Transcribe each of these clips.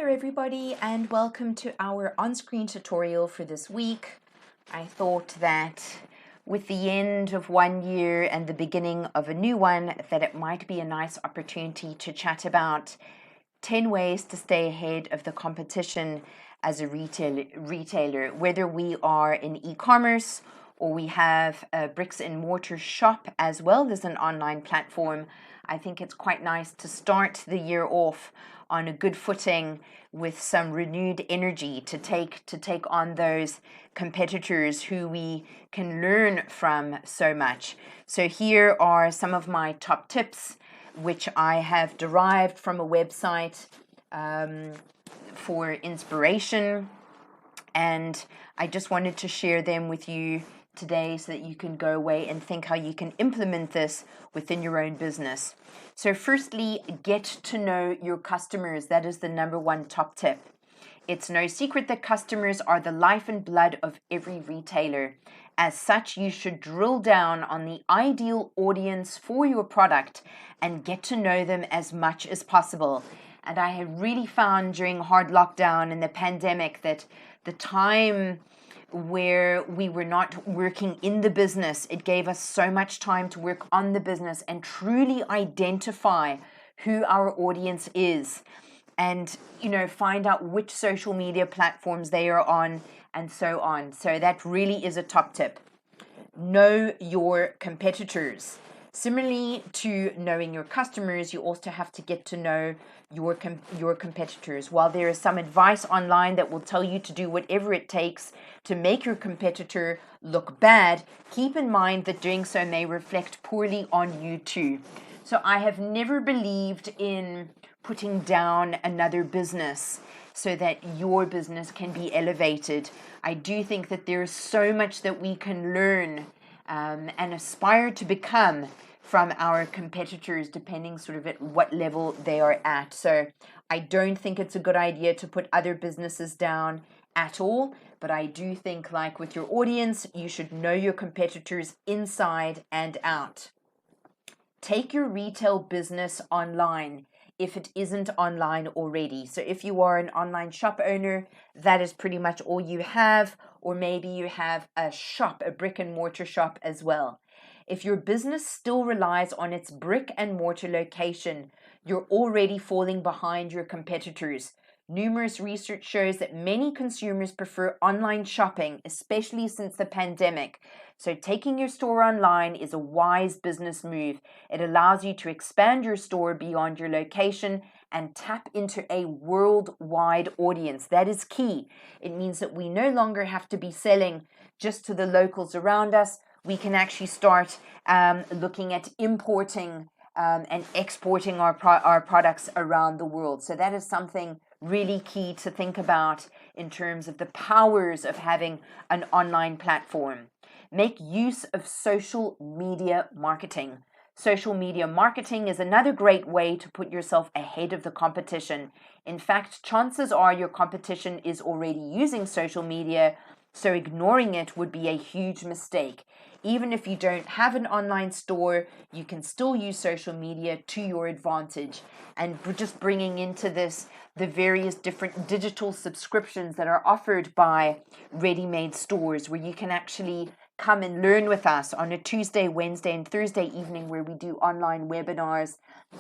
Hello everybody and welcome to our on-screen tutorial for this week. I thought that with the end of one year and the beginning of a new one that it might be a nice opportunity to chat about 10 ways to stay ahead of the competition as a retailer, whether we are in e-commerce or we have a bricks and mortar shop as well as an online platform. I think it's quite nice to start the year off on a good footing with some renewed energy to take on those competitors who we can learn from so much. So here are some of my top tips which I have derived from a website for inspiration, and I just wanted to share them with you today so that you can go away and think how you can implement this within your own business. So firstly, get to know your customers. That is the number one top tip. It's no secret that customers are the life and blood of every retailer. As such, you should drill down on the ideal audience for your product and get to know them as much as possible. And I have really found during hard lockdown and the pandemic that the time where we were not working in the business, it gave us so much time to work on the business and truly identify who our audience is and find out which social media platforms they are on and so on. So that really is a top tip. Know your competitors. Similarly to knowing your customers, you also have to get to know your competitors. While there is some advice online that will tell you to do whatever it takes to make your competitor look bad, keep in mind that doing so may reflect poorly on you too. So I have never believed in putting down another business so that your business can be elevated. I do think that there is so much that we can learn and aspire to become from our competitors, depending sort of at what level they are at. So I don't think it's a good idea to put other businesses down at all, but I do think, like with your audience, you should know your competitors inside and out. Take your retail business online if it isn't online already. So if you are an online shop owner, that is pretty much all you have, or maybe you have a shop, a brick and mortar shop as well. If your business still relies on its brick and mortar location, you're already falling behind your competitors. Numerous research shows that many consumers prefer online shopping, especially since the pandemic. So taking your store online is a wise business move. It allows you to expand your store beyond your location and tap into a worldwide audience. That is key. It means that we no longer have to be selling just to the locals around us. We can actually start looking at importing and exporting our products around the world. So that is something really key to think about in terms of the powers of having an online platform. Make use of social media marketing. Social media marketing is another great way to put yourself ahead of the competition. In fact, chances are your competition is already using social media, so ignoring it would be a huge mistake. Even if you don't have an online store, you can still use social media to your advantage. And just bringing into this the various different digital subscriptions that are offered by ready-made stores, where you can actually come and learn with us on a Tuesday, Wednesday, and Thursday evening, where we do online webinars,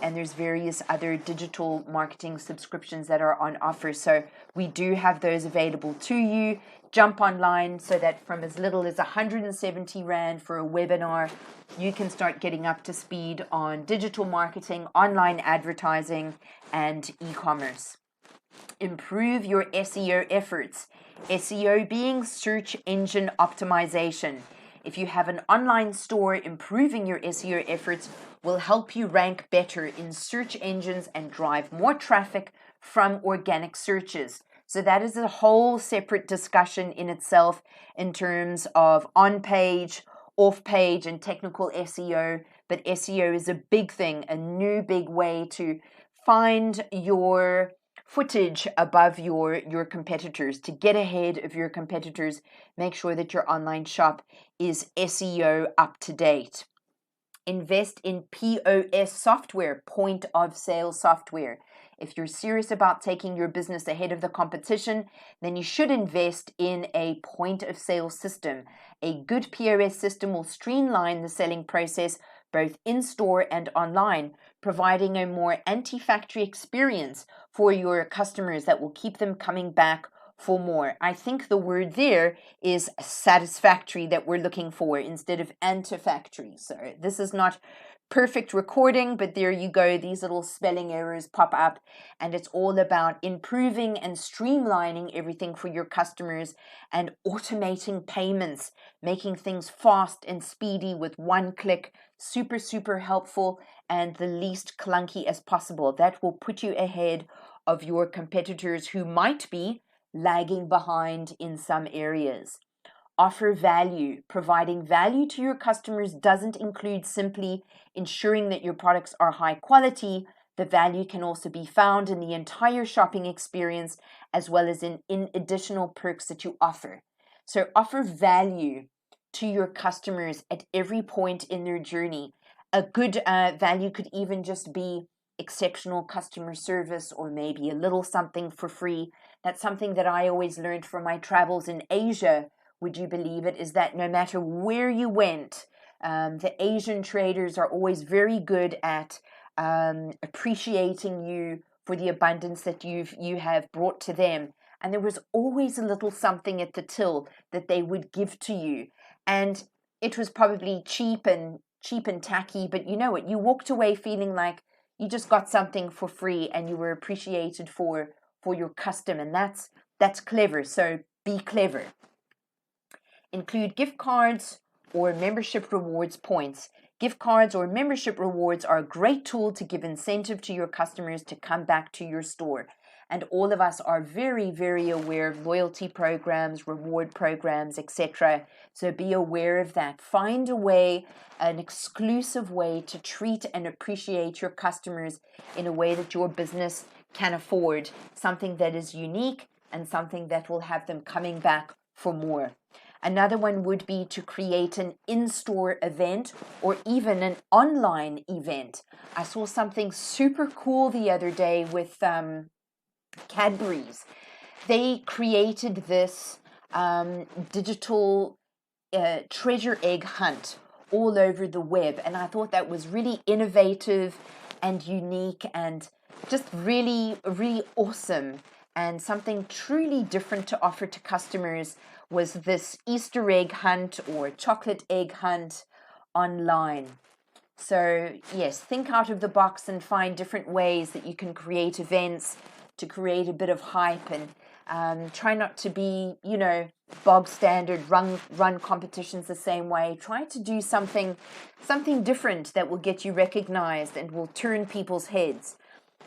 and there's various other digital marketing subscriptions that are on offer. So we do have those available to you. Jump online so that from as little as 170 Rand for a webinar, you can start getting up to speed on digital marketing, online advertising, and e-commerce. Improve your SEO efforts. SEO being search engine optimization. If you have an online store, improving your SEO efforts will help you rank better in search engines and drive more traffic from organic searches. So that is a whole separate discussion in itself in terms of on-page, off-page, and technical SEO. But SEO is a big thing, a new big way to find your footage above your competitors. To get ahead of your competitors, make sure that your online shop is SEO up to date. Invest in POS software, point of sale software. If you're serious about taking your business ahead of the competition, then you should invest in a point of sale system. A good POS system will streamline the selling process both in-store and online, providing a more anti-factory experience for your customers that will keep them coming back for more. I think the word there is satisfactory that we're looking for instead of anti-factory. So this is not perfect recording, but there you go. These little spelling errors pop up, and it's all about improving and streamlining everything for your customers and automating payments, making things fast and speedy with one click. Super, super helpful and the least clunky as possible. That will put you ahead of your competitors who might be lagging behind in some areas. Offer value. Providing value to your customers doesn't include simply ensuring that your products are high quality. The value can also be found in the entire shopping experience as well as in additional perks that you offer. So offer value to your customers at every point in their journey. A good value could even just be exceptional customer service or maybe a little something for free. That's something that I always learned from my travels in Asia. Would you believe it? Is that no matter where you went, the Asian traders are always very good at appreciating you for the abundance that you have brought to them. And there was always a little something at the till that they would give to you. And it was probably cheap and tacky, but you know what? You walked away feeling like you just got something for free and you were appreciated for your custom, and that's clever. So be clever. Include gift cards or membership rewards points. Gift cards or membership rewards are a great tool to give incentive to your customers to come back to your store. And all of us are very, very aware of loyalty programs, reward programs, etc. So be aware of that. Find a way, an exclusive way to treat and appreciate your customers in a way that your business can afford. Something that is unique and something that will have them coming back for more. Another one would be to create an in-store event or even an online event. I saw something super cool the other day with Cadbury's. They created this digital treasure egg hunt all over the web, and I thought that was really innovative and unique and just really, really awesome. And something truly different to offer to customers was this Easter egg hunt or chocolate egg hunt online. So yes, think out of the box and find different ways that you can create events to create a bit of hype, and try not to be, bog standard, run competitions the same way. Try to do something different that will get you recognized and will turn people's heads.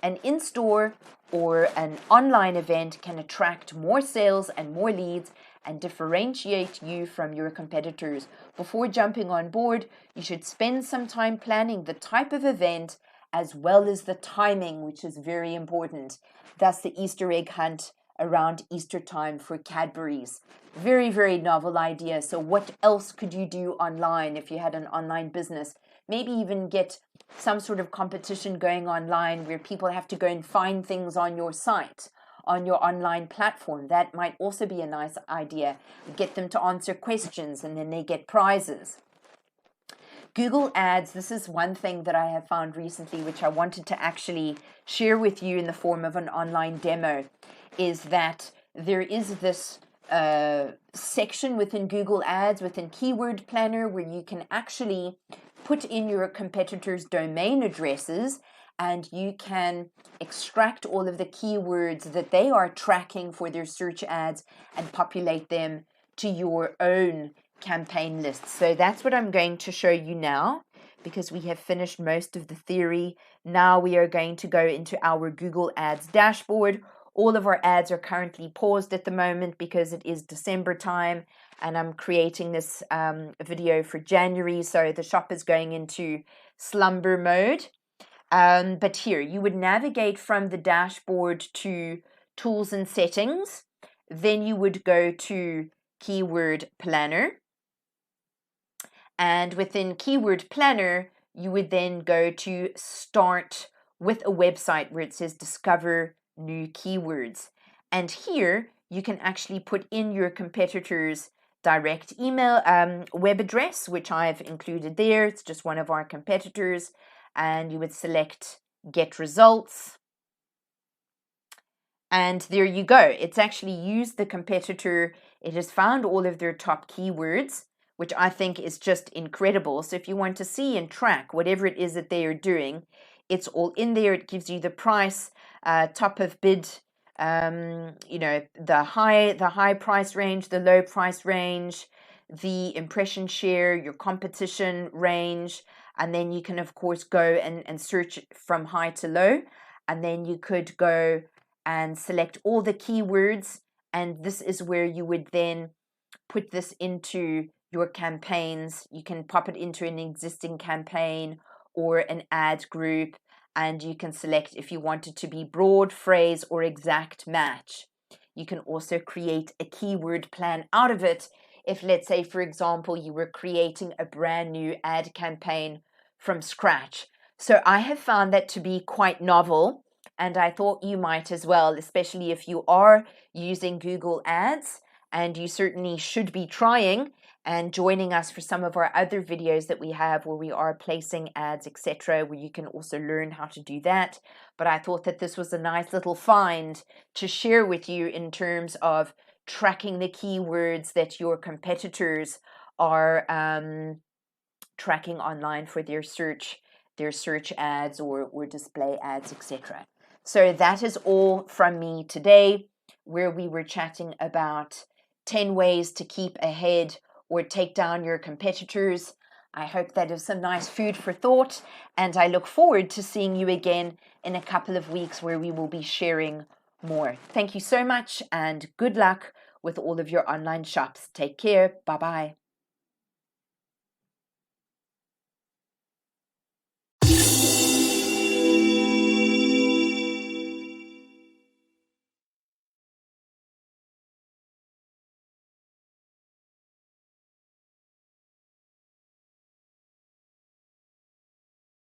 An in-store or an online event can attract more sales and more leads and differentiate you from your competitors. Before jumping on board, you should spend some time planning the type of event as well as the timing, which is very important. Thus the Easter egg hunt around Easter time for Cadbury's. Very, very novel idea. So what else could you do online if you had an online business? Maybe even get some sort of competition going online where people have to go and find things on your site, on your online platform. That might also be a nice idea. Get them to answer questions and then they get prizes. Google Ads, this is one thing that I have found recently, which I wanted to actually share with you in the form of an online demo, is that there is this section within Google Ads, within Keyword Planner, where you can actually put in your competitors' domain addresses and you can extract all of the keywords that they are tracking for their search ads and populate them to your own campaign lists. So that's what I'm going to show you now, because we have finished most of the theory. Now we are going to go into our Google Ads dashboard. All of our ads are currently paused at the moment because it is December time and I'm creating this video for January, so the shop is going into slumber mode. But here, you would navigate from the dashboard to Tools and Settings. Then you would go to Keyword Planner. And within Keyword Planner, you would then go to Start with a website where it says discover new keywords. And here you can actually put in your competitor's direct email web address, which I've included there. It's just one of our competitors, and you would select get results. And there you go. It's actually used the competitor. It has found all of their top keywords, which I think is just incredible. So if you want to see and track whatever it is that they are doing, it's all in there. It gives you the price, top of bid, the high price range, the low price range, the impression share, your competition range, and then you can of course go and search from high to low, and then you could go and select all the keywords, and this is where you would then put this into your campaigns. You can pop it into an existing campaign or an ad group, and you can select if you want it to be broad, phrase, or exact match. You can also create a keyword plan out of it. If, let's say, for example, you were creating a brand new ad campaign from scratch. So I have found that to be quite novel, and I thought you might as well, especially if you are using Google Ads, and you certainly should be trying and joining us for some of our other videos that we have where we are placing ads, etc., where you can also learn how to do that. But I thought that this was a nice little find to share with you in terms of tracking the keywords that your competitors are tracking online for their search ads or display ads, etc. So that is all from me today, where we were chatting about 10 ways to keep ahead or take down your competitors. I hope that is some nice food for thought, and I look forward to seeing you again in a couple of weeks where we will be sharing more. Thank you so much, and good luck with all of your online shops. Take care. Bye-bye.